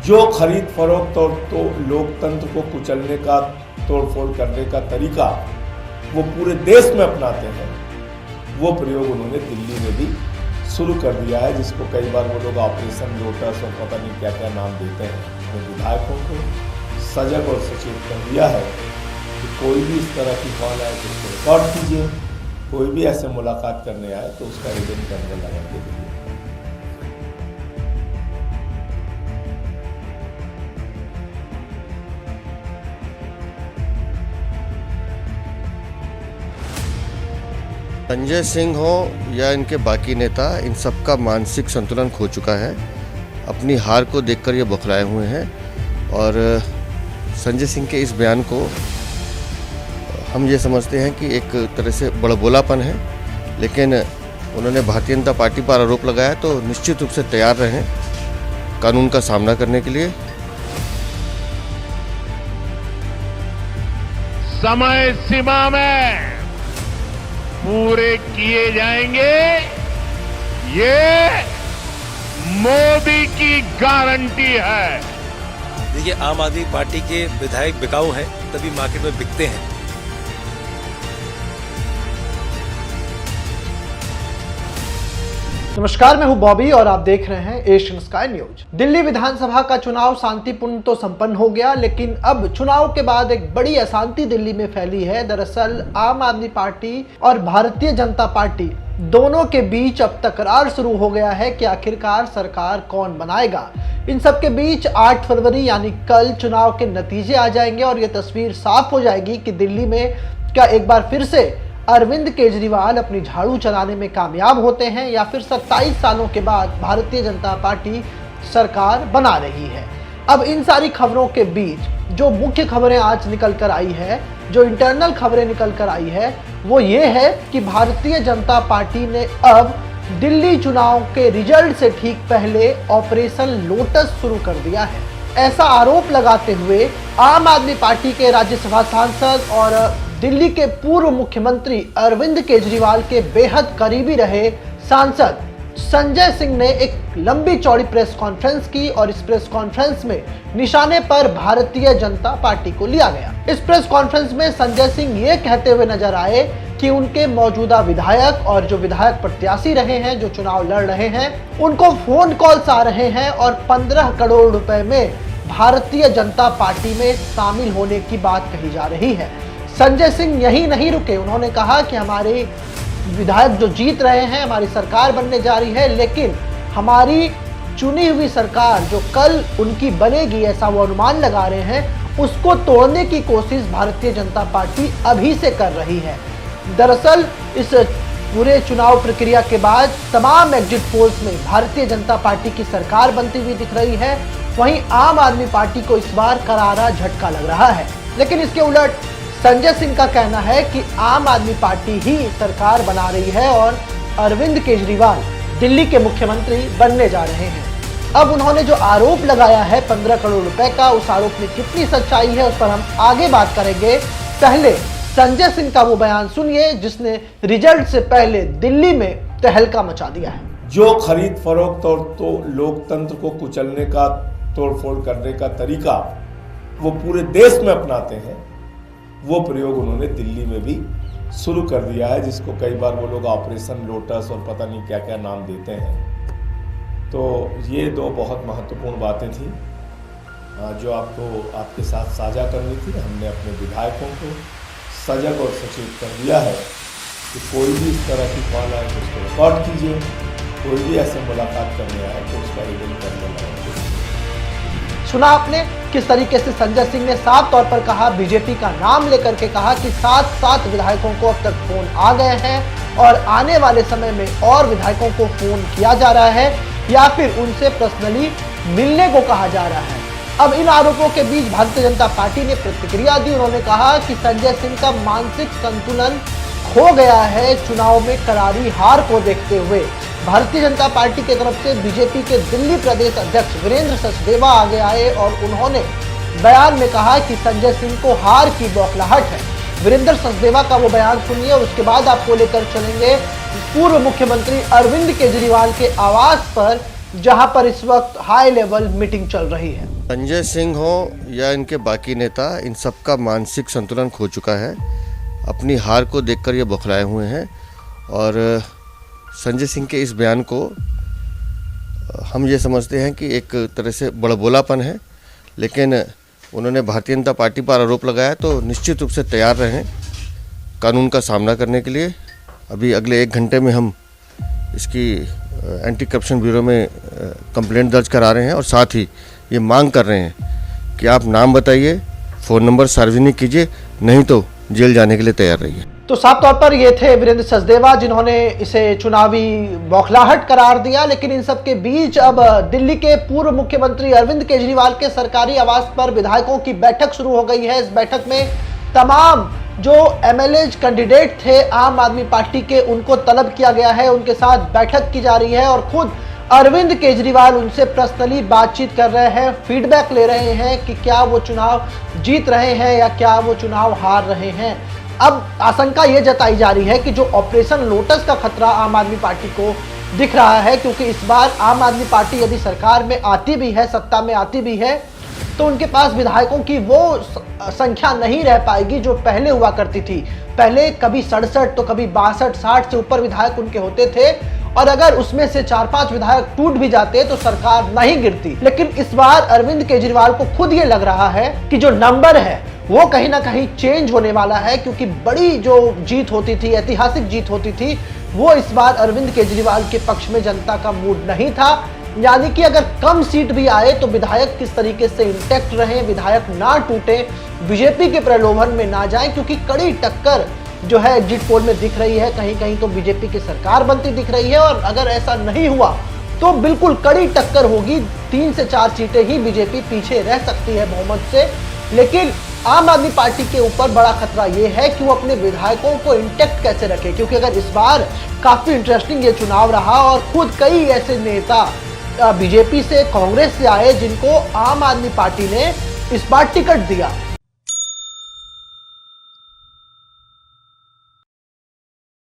जो खरीद फरोख्त और तो लोकतंत्र को कुचलने का, तोड़फोड़ करने का तरीका वो पूरे देश में अपनाते हैं, वो प्रयोग उन्होंने दिल्ली में भी शुरू कर दिया है, जिसको कई बार वो लोग ऑपरेशन लोटस और पता नहीं क्या क्या नाम देते हैं। तो विधायकों को सजग और सचेत कर दिया है कि कोई भी इस तरह की कॉल आए तो उसको रिकॉर्ड कीजिए, कोई भी ऐसे मुलाकात करने आए तो उसका रिटर्न करने लगा के दीजिए। संजय सिंह हो या इनके बाकी नेता, इन सबका मानसिक संतुलन खो चुका है। अपनी हार को देखकर ये बौखलाए हुए हैं और संजय सिंह के इस बयान को हम ये समझते हैं कि एक तरह से बड़बोलापन है, लेकिन उन्होंने भारतीय जनता पार्टी पर आरोप लगाया तो निश्चित रूप से तैयार रहें कानून का सामना करने के लिए। समय सीमा में पूरे किए जाएंगे, ये मोदी की गारंटी है। देखिए, आम आदमी पार्टी के विधायक बिकाऊ हैं, तभी मार्केट में बिकते हैं। नमस्कार, मैं हूं बॉबी और आप देख रहे हैं एशियन स्काई न्यूज। दिल्ली विधानसभा का चुनाव शांतिपूर्ण तो संपन्न हो गया, लेकिन अब चुनाव के बाद एक बड़ी अशांति दिल्ली में फैली है। दरअसल आम आदमी पार्टी और भारतीय जनता पार्टी दोनों के बीच अब तकरार शुरू हो गया है कि आखिरकार सरकार कौन बनाएगा। इन सब के बीच 8 फरवरी यानी कल चुनाव के नतीजे आ जाएंगे और ये तस्वीर साफ हो जाएगी कि दिल्ली में क्या एक बार फिर से अरविंद केजरीवाल अपनी झाड़ू चलाने में कामयाब होते हैं या फिर 27 सालों के बाद भारतीय जनता पार्टी सरकार बना रही है। अब इन सारी खबरों के बीच जो मुख्य खबरें आज निकल कर आई है, जो इंटरनल खबरें निकल कर आई है, वो ये है कि भारतीय जनता पार्टी ने अब दिल्ली चुनाव के रिजल्ट से ठीक पहले ऑपरेशन लोटस शुरू कर दिया है। ऐसा आरोप लगाते हुए आम आदमी पार्टी के राज्यसभा सांसद और दिल्ली के पूर्व मुख्यमंत्री अरविंद केजरीवाल के बेहद करीबी रहे सांसद संजय सिंह ने एक लंबी चौड़ी प्रेस कॉन्फ्रेंस की और इस प्रेस कॉन्फ्रेंस में निशाने पर भारतीय जनता पार्टी को लिया गया। इस प्रेस कॉन्फ्रेंस में संजय सिंह ये कहते हुए नजर आए कि उनके मौजूदा विधायक और जो विधायक प्रत्याशी रहे हैं, जो चुनाव लड़ रहे हैं, उनको फोन कॉल्स आ रहे हैं और 15 करोड़ रुपए में भारतीय जनता पार्टी में शामिल होने की बात कही जा रही है। संजय सिंह यही नहीं रुके, उन्होंने कहा कि हमारे विधायक जो जीत रहे हैं, हमारी सरकार बनने जा रही है, लेकिन हमारी चुनी हुई सरकार जो कल उनकी बनेगी, ऐसा वो अनुमान लगा रहे हैं, उसको तोड़ने की कोशिश भारतीय जनता पार्टी अभी से कर रही है। दरअसल इस पूरे चुनाव प्रक्रिया के बाद तमाम एग्जिट पोल्स में भारतीय जनता पार्टी की सरकार बनती हुई दिख रही है। वहीं आम आदमी पार्टी को इस बार करारा झटका लग रहा है, लेकिन इसके उलट संजय सिंह का कहना है कि आम आदमी पार्टी ही सरकार बना रही है और अरविंद केजरीवाल दिल्ली के मुख्यमंत्री बनने जा रहे हैं। अब उन्होंने जो आरोप लगाया है 15 करोड़ रुपए का, उस आरोप में कितनी सच्चाई है उस पर हम आगे बात करेंगे। पहले संजय सिंह का वो बयान सुनिए जिसने रिजल्ट से पहले दिल्ली में तहलका मचा दिया है। जो खरीद फरोख्त और तो लोकतंत्र को कुचलने का, तोड़फोड़ करने का तरीका वो पूरे देश में अपनाते हैं, वो प्रयोग उन्होंने दिल्ली में भी शुरू कर दिया है, जिसको कई बार वो लोग ऑपरेशन लोटस और पता नहीं क्या क्या नाम देते हैं। तो ये दो बहुत महत्वपूर्ण बातें थी जो आपके साथ साझा करनी थी। हमने अपने विधायकों को सजग और सचेत कर दिया है कि कोई भी इस तरह की कॉल आए तो उसको रिकॉर्ड कीजिए, कोई भी ऐसे मुलाकात करने आए तो उसका रिटर्न करने लगे। सुना आपने किस तरीके से संजय सिंह ने साफ तौर पर कहा, बीजेपी का नाम लेकर के कहा कि 7 विधायकों को अब तक फोन आ गए हैं और आने वाले समय में और विधायकों को फोन किया जा रहा है या फिर उनसे पर्सनली मिलने को कहा जा रहा है। अब इन आरोपों के बीच भारतीय जनता पार्टी ने प्रतिक्रिया दी। उन्होंने कहा कि संजय सिंह का मानसिक संतुलन खो गया है चुनाव में करारी हार को देखते हुए। भारतीय जनता पार्टी की तरफ से बीजेपी के दिल्ली प्रदेश अध्यक्ष वीरेंद्र सचदेवा आगे आए और उन्होंने बयान में कहा कि संजय सिंह को हार की बौखलाहट है। वीरेंद्र सचदेवा का वो बयान सुनिए, उसके बाद आपको लेकर चलेंगे पूर्व मुख्यमंत्री अरविंद केजरीवाल के आवास पर, जहां पर इस वक्त हाई लेवल मीटिंग चल रही है। संजय सिंह हो या इनके बाकी नेता, इन सबका मानसिक संतुलन खो चुका है। अपनी हार को देखकर ये बौखलाए हुए हैं और संजय सिंह के इस बयान को हम ये समझते हैं कि एक तरह से बड़बोलापन है, लेकिन उन्होंने भारतीय जनता पार्टी पर आरोप लगाया तो निश्चित रूप से तैयार रहें कानून का सामना करने के लिए। अभी अगले 1 घंटे में हम इसकी एंटी करप्शन ब्यूरो में कंप्लेंट दर्ज करा रहे हैं और साथ ही ये मांग कर रहे हैं कि आप नाम बताइए, फ़ोन नंबर सार्वजनिक कीजिए, नहीं तो जेल जाने के लिए तैयार रहिए। तो साफ तौर पर ये थे वीरेंद्र सचदेवा, जिन्होंने इसे चुनावी बौखलाहट करार दिया। लेकिन इन सब के बीच अब दिल्ली के पूर्व मुख्यमंत्री अरविंद केजरीवाल के सरकारी आवास पर विधायकों की बैठक शुरू हो गई है। इस बैठक में तमाम जो एमएलए कैंडिडेट थे आम आदमी पार्टी के, उनको तलब किया गया है, उनके साथ बैठक की जा रही है और खुद अरविंद केजरीवाल उनसे पर्सनली बातचीत कर रहे हैं, फीडबैक ले रहे हैं कि क्या वो चुनाव जीत रहे हैं या क्या वो चुनाव हार रहे हैं। अब आशंका ये जताई जा रही है कि जो ऑपरेशन लोटस का खतरा आम आदमी पार्टी को दिख रहा है, क्योंकि इस बार आम आदमी पार्टी यदि सरकार में आती भी है, सत्ता में आती भी है, तो उनके पास विधायकों की वो संख्या नहीं रह पाएगी जो पहले हुआ करती थी। पहले कभी 67 तो कभी 62, 60 से ऊपर विधायक उनके होते थे और अगर उसमें से 4-5 विधायक टूट भी जाते तो सरकार नहीं गिरती। लेकिन इस बार अरविंद केजरीवाल को खुद ये लग रहा है कि जो नंबर है वो कहीं ना कहीं चेंज होने वाला है, क्योंकि बड़ी जो जीत होती थी, ऐतिहासिक जीत होती थी, वो इस बार अरविंद केजरीवाल के पक्ष में जनता का मूड नहीं था। यानी कि अगर कम सीट भी आए तो विधायक किस तरीके से इंटैक्ट रहे, विधायक ना टूटे, बीजेपी के प्रलोभन में ना जाए, क्योंकि कड़ी टक्कर जो है एग्जिट पोल में दिख रही है। कहीं कहीं तो बीजेपी की सरकार बनती दिख रही है और अगर ऐसा नहीं हुआ तो बिल्कुल कड़ी टक्कर होगी। 3 से 4 सीटें ही बीजेपी पीछे रह सकती है बहुमत से। लेकिन आम आदमी पार्टी के ऊपर बड़ा खतरा ये है कि वो अपने विधायकों को इंटैक्ट कैसे रखे, क्योंकि अगर इस बार काफी इंटरेस्टिंग ये चुनाव रहा और खुद कई ऐसे नेता बीजेपी से, कांग्रेस से आए जिनको आम आदमी पार्टी ने इस बार टिकट दिया।